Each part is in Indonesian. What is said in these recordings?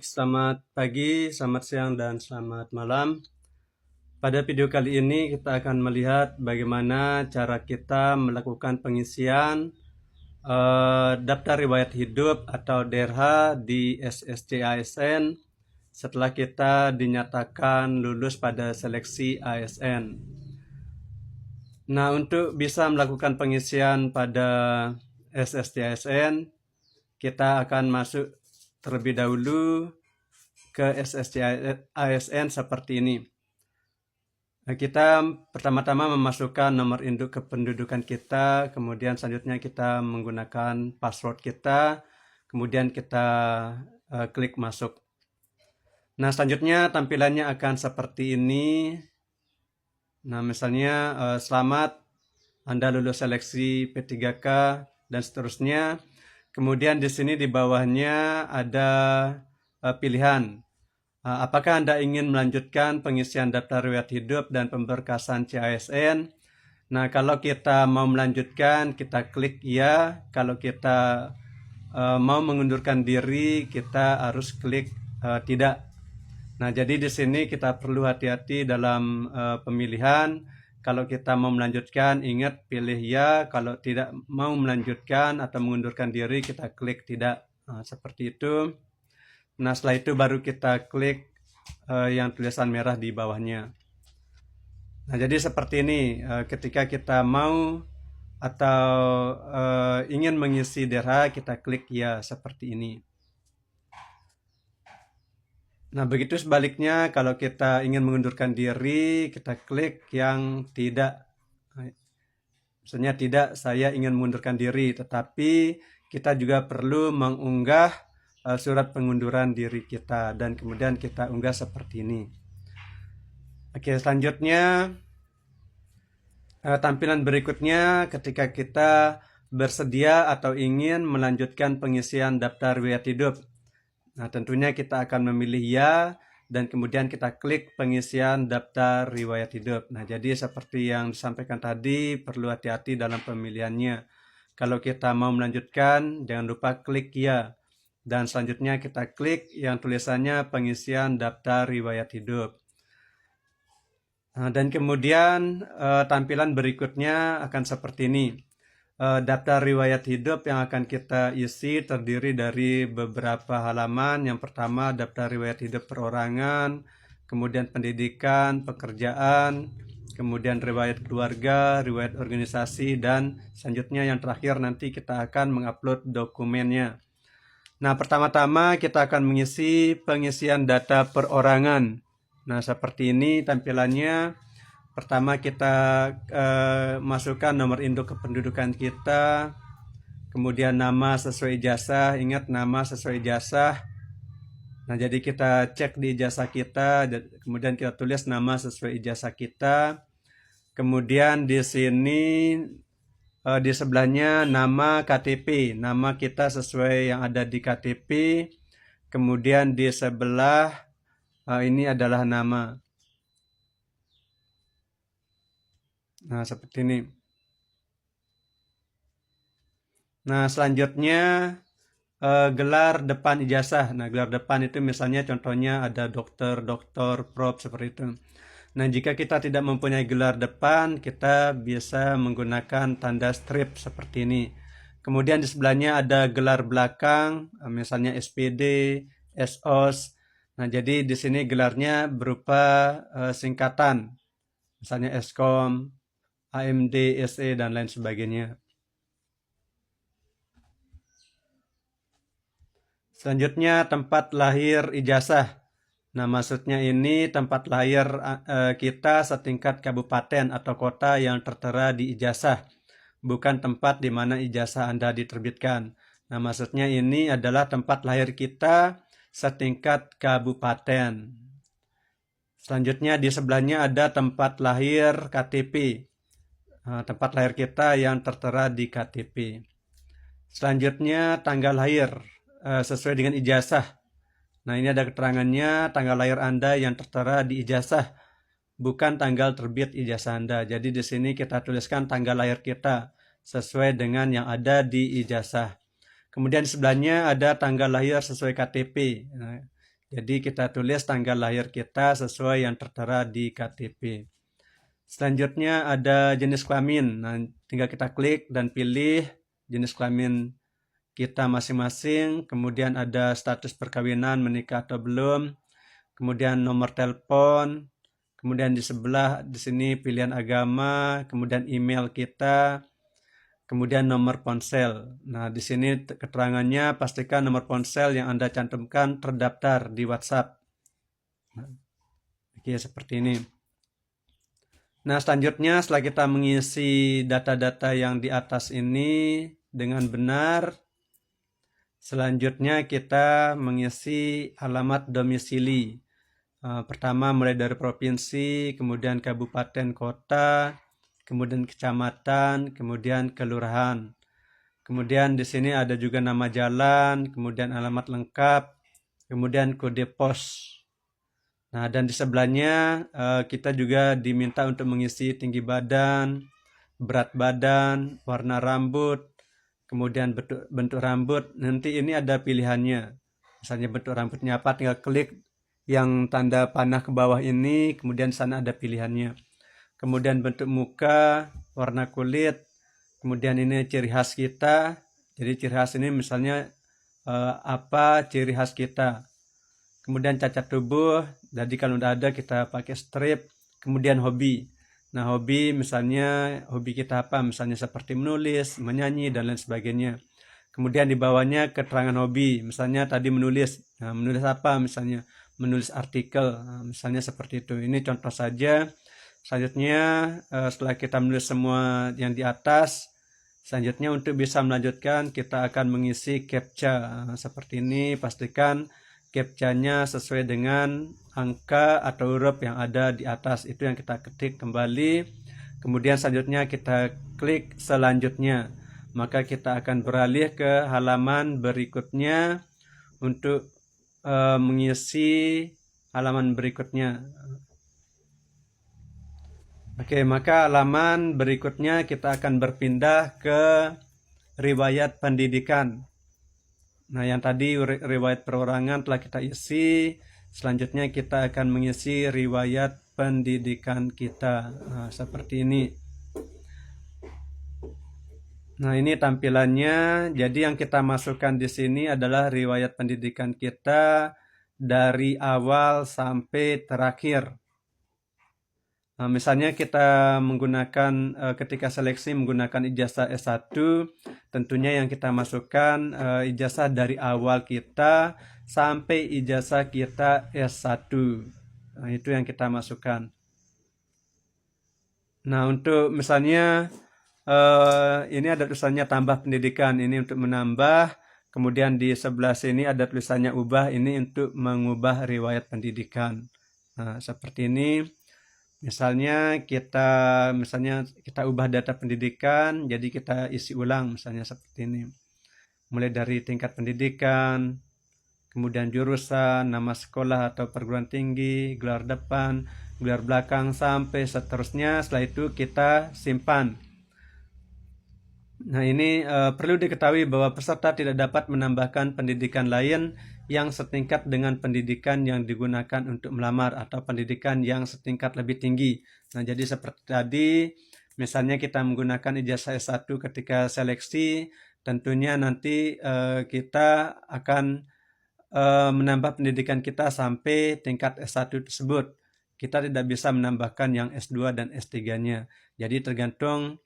Selamat pagi, selamat siang, dan selamat malam. Pada video kali ini kita akan melihat bagaimana cara kita melakukan pengisian daftar riwayat hidup atau DRH di SSC ASN setelah kita dinyatakan lulus pada seleksi ASN. Nah, untuk bisa melakukan pengisian pada SSC ASN, kita akan masuk terlebih dahulu ke SSC ASN seperti ini. Nah, kita pertama-tama memasukkan nomor induk kependudukan kita, kemudian selanjutnya kita menggunakan password kita, kemudian kita klik masuk. Nah, selanjutnya tampilannya akan seperti ini. Nah, misalnya selamat Anda lulus seleksi P3K dan seterusnya. Kemudian di sini di bawahnya ada pilihan. Apakah Anda ingin melanjutkan pengisian daftar riwayat hidup dan pemberkasan CASN? Nah, kalau kita mau melanjutkan, kita klik ya. Kalau kita mau mengundurkan diri, kita harus klik tidak. Nah, jadi di sini kita perlu hati-hati dalam pemilihan. Kalau kita mau melanjutkan, ingat pilih ya. Kalau tidak mau melanjutkan atau mengundurkan diri, kita klik tidak. Nah, seperti itu. Nah, setelah itu baru kita klik yang tulisan merah di bawahnya. Nah, jadi seperti ini ketika kita mau atau ingin mengisi DRH, kita klik ya seperti ini. Nah, begitu sebaliknya kalau kita ingin mengundurkan diri, kita klik yang tidak. Misalnya tidak, saya ingin mengundurkan diri, tetapi kita juga perlu mengunggah surat pengunduran diri kita dan kemudian kita unggah seperti ini. Oke, selanjutnya tampilan berikutnya ketika kita bersedia atau ingin melanjutkan pengisian daftar riwayat hidup. Nah, tentunya kita akan memilih ya dan kemudian kita klik pengisian daftar riwayat hidup. Nah, jadi seperti yang disampaikan tadi, perlu hati-hati dalam pemilihannya. Kalau kita mau melanjutkan, jangan lupa klik ya. Dan selanjutnya kita klik yang tulisannya pengisian daftar riwayat hidup. Nah, dan kemudian tampilan berikutnya akan seperti ini. Daftar riwayat hidup yang akan kita isi terdiri dari beberapa halaman. Yang pertama daftar riwayat hidup perorangan, kemudian pendidikan, pekerjaan, kemudian riwayat keluarga, riwayat organisasi, dan selanjutnya yang terakhir nanti kita akan mengupload dokumennya. Nah, pertama-tama kita akan mengisi pengisian data perorangan. Nah, seperti ini tampilannya. Pertama kita masukkan nomor induk kependudukan kita, kemudian nama sesuai ijazah, ingat nama sesuai ijazah. Nah, jadi kita cek di ijazah kita, kemudian kita tulis nama sesuai ijazah kita. Kemudian di sini di sebelahnya nama KTP, nama kita sesuai yang ada di KTP. Kemudian di sebelah ini adalah nama. Nah, seperti ini. Nah, selanjutnya gelar depan ijazah. Nah, gelar depan itu misalnya contohnya ada dokter, prof, seperti itu. Nah, jika kita tidak mempunyai gelar depan, kita bisa menggunakan tanda strip seperti ini. Kemudian di sebelahnya ada gelar belakang, misalnya SPD, SOS. Nah, jadi di sini gelarnya berupa singkatan, misalnya Eskom, AMD, SE, dan lain sebagainya. Selanjutnya tempat lahir ijazah. Nah, maksudnya ini tempat lahir kita setingkat kabupaten atau kota yang tertera di ijazah, bukan tempat di mana ijazah Anda diterbitkan. Nah, maksudnya ini adalah tempat lahir kita setingkat kabupaten. Selanjutnya di sebelahnya ada tempat lahir KTP, tempat lahir kita yang tertera di KTP. Selanjutnya tanggal lahir sesuai dengan ijazah. Nah, ini ada keterangannya tanggal lahir Anda yang tertera di ijazah, bukan tanggal terbit ijazah Anda. Jadi di sini kita tuliskan tanggal lahir kita sesuai dengan yang ada di ijazah. Kemudian di sebelahnya ada tanggal lahir sesuai KTP. Nah, Jadi kita tulis tanggal lahir kita sesuai yang tertera di KTP. Selanjutnya ada jenis kelamin. Nah, tinggal kita klik dan pilih jenis kelamin kita masing-masing. Kemudian ada status perkawinan, menikah atau belum. Kemudian nomor telepon. Kemudian di sebelah di sini pilihan agama, kemudian email kita, kemudian nomor ponsel. Nah, di sini keterangannya pastikan nomor ponsel yang Anda cantumkan terdaftar di WhatsApp. Nah, oke, seperti ini. Nah, selanjutnya setelah kita mengisi data-data yang di atas ini dengan benar, selanjutnya kita mengisi alamat domisili. Pertama mulai dari provinsi, kemudian kabupaten, kota, kemudian kecamatan, kemudian kelurahan. Kemudian di sini ada juga nama jalan, kemudian alamat lengkap, kemudian kode pos. Nah, dan di sebelahnya kita juga diminta untuk mengisi tinggi badan, berat badan, warna rambut, kemudian bentuk rambut. Nanti ini ada pilihannya. Misalnya bentuk rambutnya apa, tinggal klik yang tanda panah ke bawah ini, kemudian sana ada pilihannya. Kemudian bentuk muka, warna kulit, kemudian ini ciri khas kita. Jadi ciri khas ini misalnya apa ciri khas kita. Kemudian cacat tubuh, jadi kalau udah ada kita pakai strip. Kemudian hobi. Nah, hobi misalnya hobi kita apa? Misalnya seperti menulis, menyanyi, dan lain sebagainya. Kemudian di bawahnya keterangan hobi. Misalnya tadi menulis. Nah, menulis apa misalnya? Menulis artikel, misalnya seperti itu. Ini contoh saja. Selanjutnya setelah kita menulis semua yang di atas, selanjutnya untuk bisa melanjutkan kita akan mengisi CAPTCHA seperti ini. Pastikan CAPTCHA-nya sesuai dengan angka atau huruf yang ada di atas. Itu yang kita ketik kembali. Kemudian selanjutnya kita klik selanjutnya. Maka kita akan beralih ke halaman berikutnya untuk mengisi halaman berikutnya. Oke, maka halaman berikutnya kita akan berpindah ke riwayat pendidikan. Nah, yang tadi riwayat perorangan telah kita isi. Selanjutnya kita akan mengisi riwayat pendidikan kita. Nah, seperti ini. Nah, ini tampilannya. Jadi yang kita masukkan di sini adalah riwayat pendidikan kita dari awal sampai terakhir. Nah, misalnya kita menggunakan ketika seleksi menggunakan ijazah S1, tentunya yang kita masukkan ijazah dari awal kita sampai ijazah kita S1. Nah, itu yang kita masukkan. Nah, untuk misalnya ini ada tulisannya tambah pendidikan, ini untuk menambah. Kemudian di sebelah sini ada tulisannya ubah, ini untuk mengubah riwayat pendidikan. Nah, seperti ini. Misalnya kita ubah data pendidikan, jadi kita isi ulang misalnya seperti ini. Mulai dari tingkat pendidikan, kemudian jurusan, nama sekolah atau perguruan tinggi, gelar depan, gelar belakang, sampai seterusnya. Setelah itu kita simpan. Nah, ini perlu diketahui bahwa peserta tidak dapat menambahkan pendidikan lain yang setingkat dengan pendidikan yang digunakan untuk melamar atau pendidikan yang setingkat lebih tinggi. Nah, jadi seperti tadi, misalnya kita menggunakan ijazah S1 ketika seleksi, tentunya nanti kita akan menambah pendidikan kita sampai tingkat S1 tersebut. Kita tidak bisa menambahkan yang S2 dan S3-nya. Jadi tergantung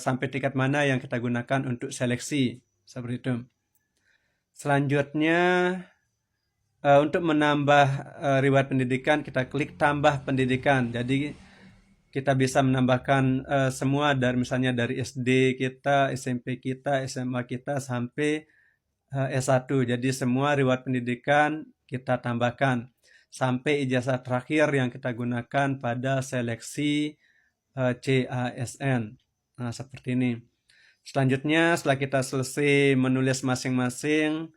sampai tingkat mana yang kita gunakan untuk seleksi, seperti itu. Selanjutnya untuk menambah riwayat pendidikan, kita klik tambah pendidikan. Jadi kita bisa menambahkan semua dari misalnya dari SD kita, SMP kita, SMA kita sampai S1. Jadi semua riwayat pendidikan kita tambahkan sampai ijazah terakhir yang kita gunakan pada seleksi CASN. Nah, seperti ini. Selanjutnya, setelah kita selesai menulis masing-masing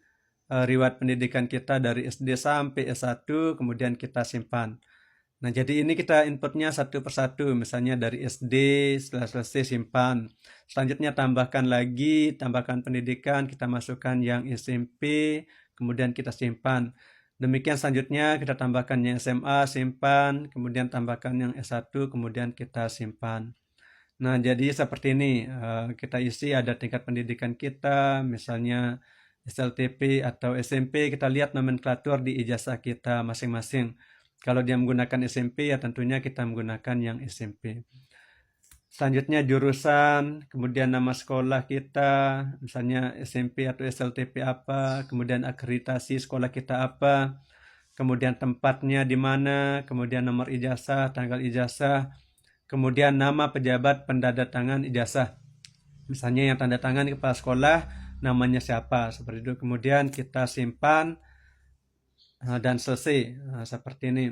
riwayat pendidikan kita dari SD sampai S1, kemudian kita simpan. Nah, jadi ini kita inputnya satu persatu. Misalnya dari SD, setelah selesai simpan. Selanjutnya tambahkan lagi, tambahkan pendidikan, kita masukkan yang SMP, kemudian kita simpan. Demikian selanjutnya kita tambahkan yang SMA, simpan, kemudian tambahkan yang S1, kemudian kita simpan. Nah, jadi seperti ini, kita isi ada tingkat pendidikan kita, misalnya SLTP atau SMP, kita lihat nomenklatur di ijazah kita masing-masing. Kalau dia menggunakan SMP, ya tentunya kita menggunakan yang SMP. Selanjutnya jurusan, kemudian nama sekolah kita, misalnya SMP atau SLTP apa, kemudian akreditasi sekolah kita apa, kemudian tempatnya di mana, kemudian nomor ijazah, tanggal ijazah, kemudian nama pejabat pendandatangan ijazah. Misalnya yang tanda tangan kepala sekolah, namanya siapa, seperti itu. Kemudian kita simpan dan selesai, seperti ini.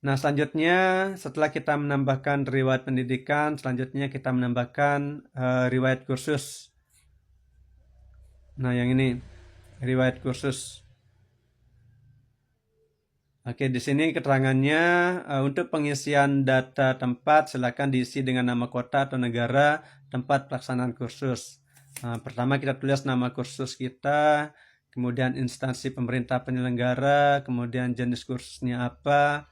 Nah, selanjutnya setelah kita menambahkan riwayat pendidikan, selanjutnya kita menambahkan riwayat kursus. Nah, yang ini riwayat kursus. Oke, di sini keterangannya untuk pengisian data tempat silakan diisi dengan nama kota atau negara tempat pelaksanaan kursus. Pertama kita tulis nama kursus kita, kemudian instansi pemerintah penyelenggara, kemudian jenis kursusnya apa,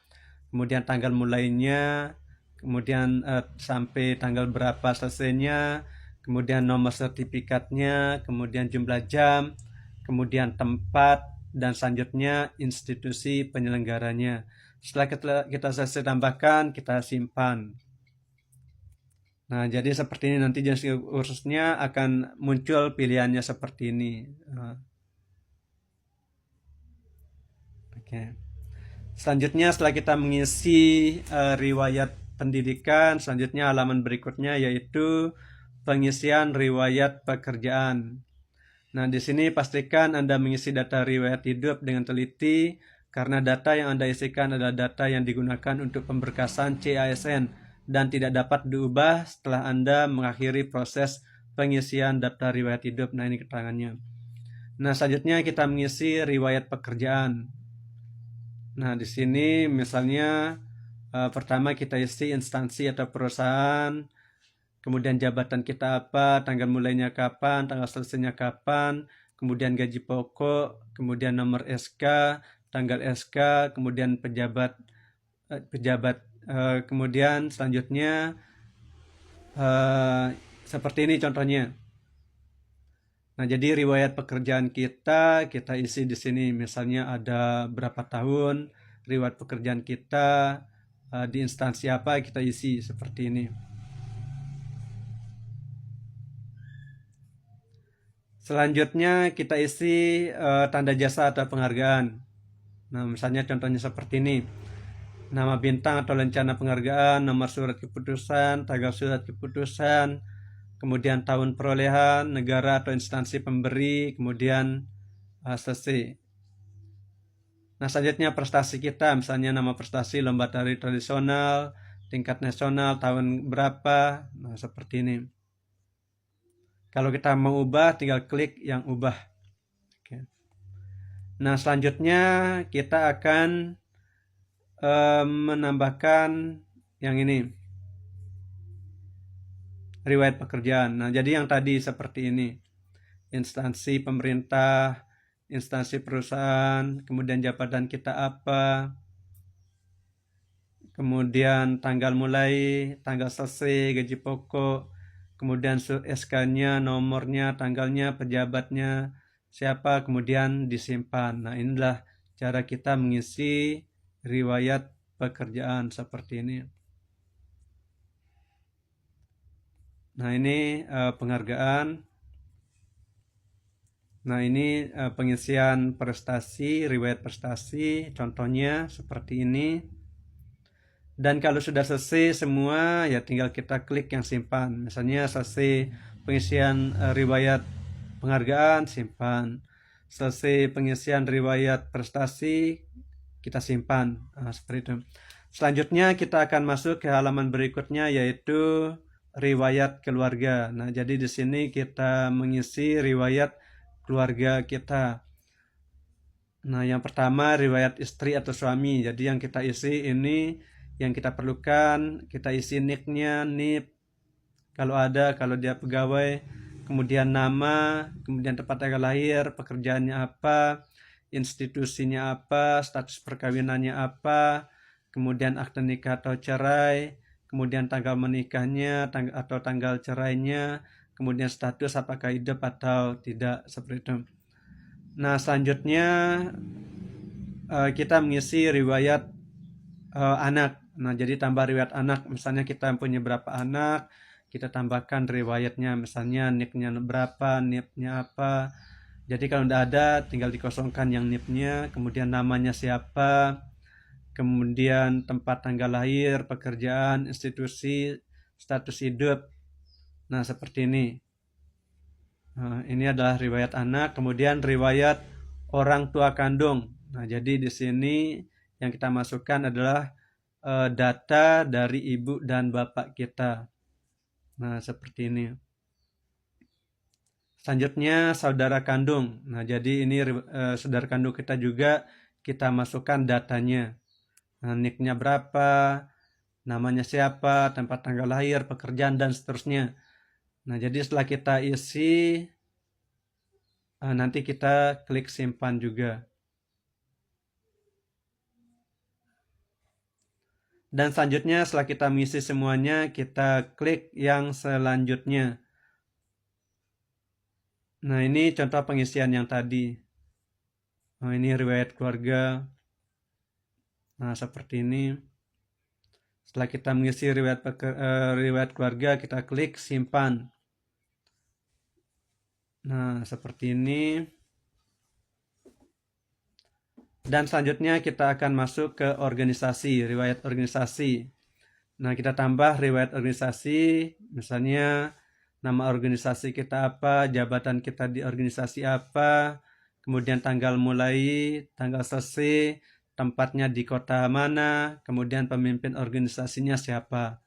kemudian tanggal mulainya, kemudian sampai tanggal berapa selesainya, kemudian nomor sertifikatnya, kemudian jumlah jam, kemudian tempat, dan selanjutnya institusi penyelenggaranya. Setelah kita selesai tambahkan, kita simpan. Nah, jadi seperti ini nanti jenis kursusnya akan muncul pilihannya seperti ini. Oke. Selanjutnya setelah kita mengisi riwayat pendidikan, selanjutnya halaman berikutnya yaitu pengisian riwayat pekerjaan. Nah, di sini pastikan Anda mengisi data riwayat hidup dengan teliti karena data yang Anda isikan adalah data yang digunakan untuk pemberkasan CASN dan tidak dapat diubah setelah Anda mengakhiri proses pengisian data riwayat hidup. Nah, ini keterangannya. Nah, selanjutnya kita mengisi riwayat pekerjaan. Nah, di sini misalnya pertama kita isi instansi atau perusahaan, kemudian jabatan kita apa, tanggal mulainya kapan, tanggal selesainya kapan, kemudian gaji pokok, kemudian nomor SK, tanggal SK, kemudian pejabat, kemudian selanjutnya seperti ini contohnya. Nah, jadi riwayat pekerjaan kita isi di sini. Misalnya ada berapa tahun riwayat pekerjaan kita, di instansi apa kita isi seperti ini. Selanjutnya kita isi tanda jasa atau penghargaan. Nah, misalnya contohnya seperti ini. Nama bintang atau lencana penghargaan, nomor surat keputusan, tanggal surat keputusan, kemudian tahun perolehan, negara atau instansi pemberi, kemudian selesai. Nah, selanjutnya prestasi kita, misalnya nama prestasi lomba tari tradisional, tingkat nasional, tahun berapa, nah seperti ini. Kalau kita mau ubah, tinggal klik yang ubah. Oke. Nah, selanjutnya kita akan menambahkan yang ini. Riwayat pekerjaan. Nah, jadi yang tadi seperti ini. Instansi pemerintah, instansi perusahaan, kemudian jabatan kita apa, kemudian tanggal mulai, tanggal selesai, gaji pokok, kemudian SK-nya, nomornya, tanggalnya, pejabatnya, siapa, kemudian disimpan. Nah, inilah cara kita mengisi riwayat pekerjaan seperti ini. Nah, ini penghargaan. Nah, ini pengisian prestasi, riwayat prestasi, contohnya seperti ini. Dan kalau sudah selesai semua, ya tinggal kita klik yang simpan. Misalnya selesai pengisian riwayat penghargaan, simpan. Selesai pengisian riwayat prestasi, kita simpan. Nah, seperti itu. Selanjutnya kita akan masuk ke halaman berikutnya yaitu riwayat keluarga. Nah, jadi di sini kita mengisi riwayat keluarga kita. Nah, yang pertama riwayat istri atau suami. Jadi yang kita isi ini yang kita perlukan, kita isi NIK-nya, NIP. Kalau ada, kalau dia pegawai, kemudian nama, kemudian tempat tanggal lahir, pekerjaannya apa, institusinya apa, status perkawinannya apa, kemudian akte nikah atau cerai, kemudian tanggal menikahnya atau tanggal cerainya, kemudian status apakah hidup atau tidak, seperti itu. Nah, selanjutnya kita mengisi riwayat anak. Nah, jadi tambah riwayat anak. Misalnya kita punya berapa anak, kita tambahkan riwayatnya. Misalnya NIP-nya berapa, NIP-nya apa. Jadi kalau udah ada, tinggal dikosongkan yang NIP-nya. Kemudian namanya siapa, kemudian tempat tanggal lahir, pekerjaan, institusi, status hidup. Nah, seperti ini. Nah, ini adalah riwayat anak. Kemudian riwayat orang tua kandung. Nah, jadi di sini yang kita masukkan adalah data dari ibu dan bapak kita. Nah, seperti ini. Selanjutnya saudara kandung. Nah, jadi ini saudara kandung kita juga kita masukkan datanya. Nah, NIK-nya berapa, namanya siapa, tempat tanggal lahir, pekerjaan, dan seterusnya. Nah, jadi setelah kita isi, nanti kita klik simpan juga. Dan selanjutnya setelah kita mengisi semuanya, kita klik yang selanjutnya. Nah, ini contoh pengisian yang tadi. Nah, ini riwayat keluarga. Nah, seperti ini. Setelah kita mengisi riwayat keluarga, kita klik simpan. Nah, seperti ini. Dan selanjutnya kita akan masuk ke organisasi, riwayat organisasi. Nah, kita tambah riwayat organisasi, misalnya nama organisasi kita apa, jabatan kita di organisasi apa, kemudian tanggal mulai, tanggal selesai, tempatnya di kota mana, kemudian pemimpin organisasinya siapa.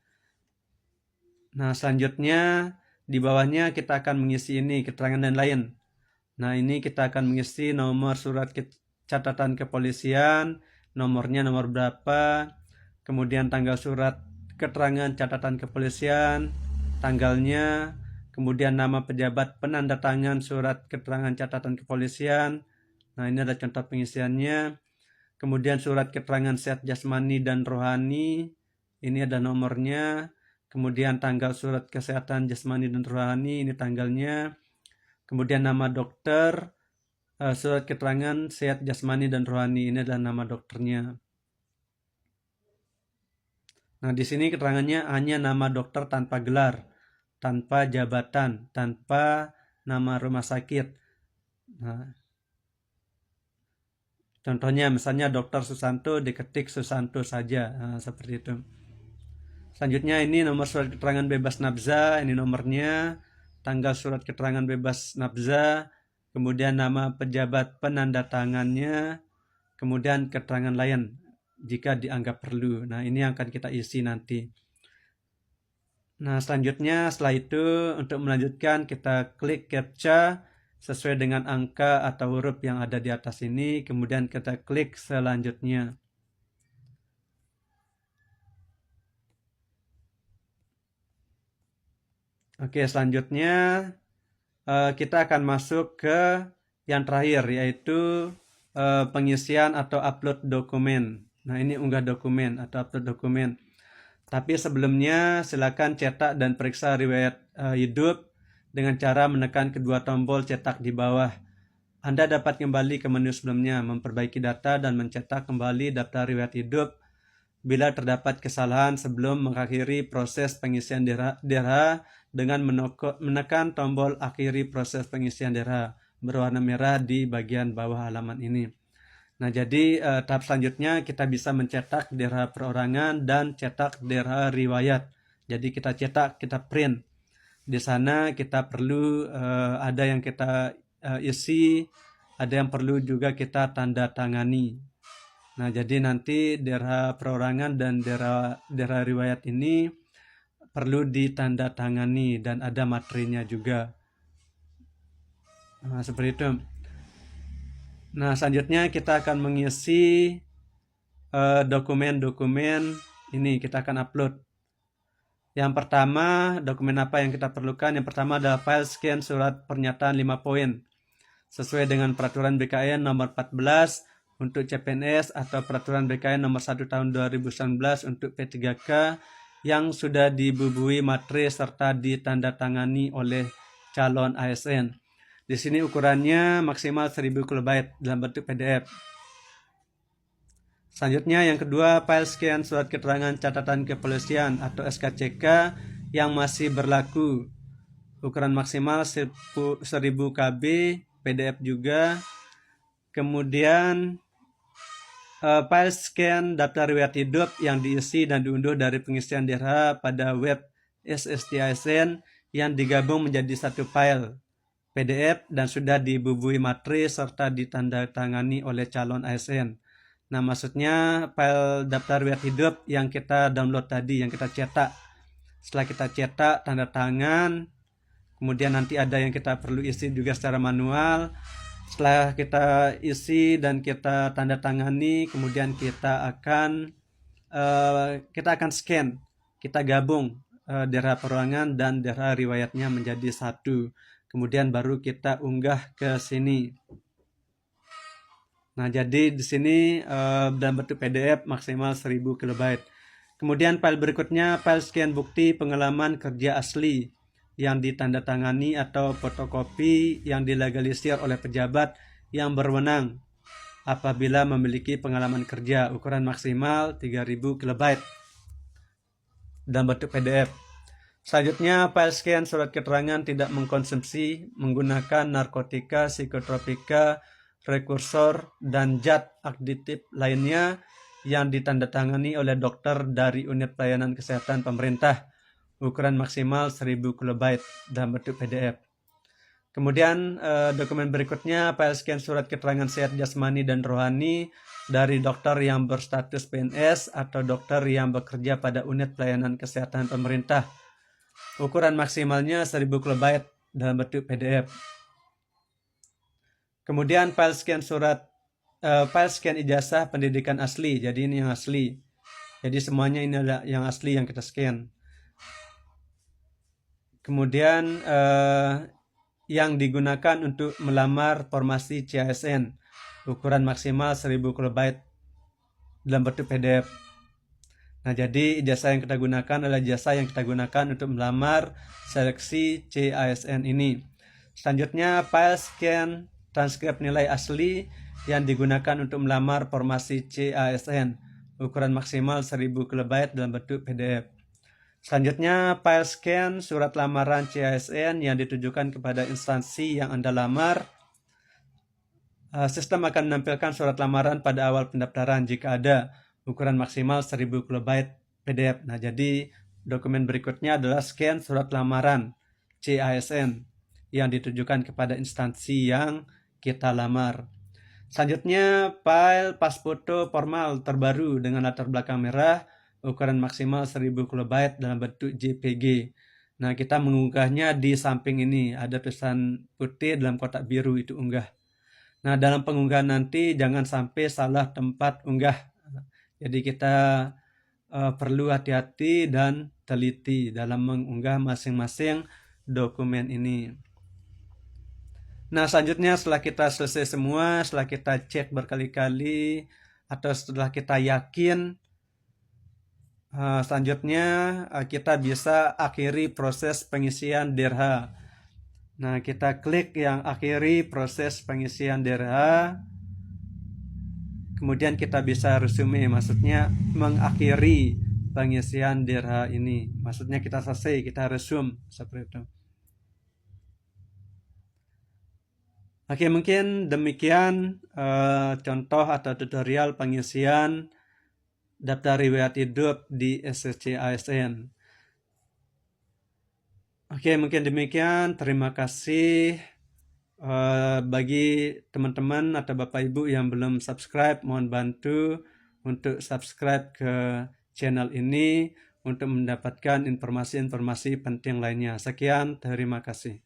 Nah, selanjutnya di bawahnya kita akan mengisi ini, keterangan dan lain. Nah, ini kita akan mengisi nomor surat catatan kepolisian, nomornya nomor berapa, kemudian tanggal surat keterangan catatan kepolisian, tanggalnya, kemudian nama pejabat penanda tangan surat keterangan catatan kepolisian. Nah, ini ada contoh pengisiannya. Kemudian surat keterangan sehat jasmani dan rohani, ini ada nomornya. Kemudian tanggal surat kesehatan jasmani dan rohani, ini tanggalnya. Kemudian nama dokter, surat keterangan sehat jasmani dan rohani, ini adalah nama dokternya. Nah, di sini keterangannya hanya nama dokter tanpa gelar, tanpa jabatan, tanpa nama rumah sakit. Nah, contohnya misalnya Dr. Susanto, diketik Susanto saja. Nah, seperti itu. Selanjutnya ini nomor surat keterangan bebas nafza, ini nomornya, tanggal surat keterangan bebas nafza, kemudian nama pejabat penanda tangannya, kemudian keterangan lain jika dianggap perlu. Nah, ini yang akan kita isi nanti. Nah, selanjutnya setelah itu untuk melanjutkan kita klik captcha sesuai dengan angka atau huruf yang ada di atas ini, kemudian kita klik selanjutnya. Oke, selanjutnya kita akan masuk ke yang terakhir, yaitu pengisian atau upload dokumen. Nah, ini unggah dokumen atau upload dokumen. Tapi sebelumnya silakan cetak dan periksa riwayat hidup dengan cara menekan kedua tombol cetak di bawah. Anda dapat kembali ke menu sebelumnya, memperbaiki data dan mencetak kembali daftar riwayat hidup bila terdapat kesalahan sebelum mengakhiri proses pengisian DRH dengan menekan tombol akhiri proses pengisian DRH berwarna merah di bagian bawah halaman ini. Nah, jadi tahap selanjutnya kita bisa mencetak DRH perorangan dan cetak DRH riwayat. Jadi kita cetak, kita print. Di sana kita perlu ada yang kita isi, ada yang perlu juga kita tanda tangani. Nah, jadi nanti DRH perorangan dan DRH riwayat ini perlu ditandatangani dan ada materinya juga. Nah, seperti itu. Nah, selanjutnya kita akan mengisi dokumen-dokumen ini, kita akan upload. Yang pertama, dokumen apa yang kita perlukan? Yang pertama adalah file scan surat pernyataan 5 poin sesuai dengan peraturan BKN nomor 14 untuk CPNS atau peraturan BKN nomor 1 tahun 2019 untuk P3K yang sudah dibubuhi materi serta ditandatangani oleh calon ASN. Di sini ukurannya maksimal 1000 KB dalam bentuk PDF. Selanjutnya yang kedua, file scan surat keterangan catatan kepolisian atau SKCK yang masih berlaku. Ukuran maksimal 1000 KB, PDF juga. Kemudian file scan daftar riwayat hidup yang diisi dan diunduh dari pengisian DRH pada web SST ASN yang digabung menjadi satu file PDF dan sudah dibubuhi materi serta ditandatangani oleh calon ASN. Nah, maksudnya file daftar riwayat hidup yang kita download tadi, yang kita cetak. Setelah kita cetak, tanda tangan, kemudian nanti ada yang kita perlu isi juga secara manual. Setelah kita isi dan kita tanda tangani, kemudian kita akan scan, kita gabung DRH perorangan dan DRH riwayatnya menjadi satu. Kemudian baru kita unggah ke sini. Nah, jadi di sini dalam bentuk PDF maksimal 1000 KB. Kemudian file berikutnya, file scan bukti pengalaman kerja asli yang ditandatangani atau fotokopi yang dilegalisir oleh pejabat yang berwenang apabila memiliki pengalaman kerja, ukuran maksimal 3000 KB dalam bentuk PDF. Selanjutnya, file scan surat keterangan tidak mengkonsumsi menggunakan narkotika, psikotropika, prekursor, dan zat aditif lainnya yang ditandatangani oleh dokter dari unit pelayanan kesehatan pemerintah, ukuran maksimal 1000 KB dalam bentuk PDF. Kemudian dokumen berikutnya, file scan surat keterangan sehat jasmani dan rohani dari dokter yang berstatus PNS atau dokter yang bekerja pada unit pelayanan kesehatan pemerintah. Ukuran maksimalnya 1000 KB dalam bentuk PDF. Kemudian file scan ijazah pendidikan asli. Jadi ini yang asli. Jadi semuanya ini adalah yang asli yang kita scan. Kemudian yang digunakan untuk melamar formasi CASN. Ukuran maksimal 1000 KB dalam bentuk PDF. Nah, jadi ijazah yang kita gunakan adalah ijazah yang kita gunakan untuk melamar seleksi CASN ini. Selanjutnya, file scan transkrip nilai asli yang digunakan untuk melamar formasi CASN. Ukuran maksimal 1000 KB dalam bentuk PDF. Selanjutnya, file scan surat lamaran CASN yang ditujukan kepada instansi yang Anda lamar. Sistem akan menampilkan surat lamaran pada awal pendaftaran jika ada, ukuran maksimal 1000 KB PDF. Nah, jadi dokumen berikutnya adalah scan surat lamaran CASN yang ditujukan kepada instansi yang kita lamar. Selanjutnya, file pas foto formal terbaru dengan latar belakang merah, ukuran maksimal 1000 KB dalam bentuk JPG. Nah, kita mengunggahnya di samping ini, ada tulisan putih dalam kotak biru, itu unggah. Nah, dalam pengunggahan nanti jangan sampai salah tempat unggah. Jadi kita perlu hati-hati dan teliti dalam mengunggah masing-masing dokumen ini. Nah, selanjutnya setelah kita selesai semua, setelah kita cek berkali-kali, atau setelah kita yakin, selanjutnya kita bisa akhiri proses pengisian DRH. Nah, kita klik yang akhiri proses pengisian DRH. Kemudian kita bisa resume, maksudnya mengakhiri pengisian DRH ini. Maksudnya kita selesai, kita resume seperti itu. Oke, mungkin demikian contoh atau tutorial pengisian daftar riwayat hidup di SSC ASN. Oke, mungkin demikian. Terima kasih. Bagi teman-teman atau Bapak Ibu yang belum subscribe, mohon bantu untuk subscribe ke channel ini untuk mendapatkan informasi-informasi penting lainnya. Sekian, terima kasih.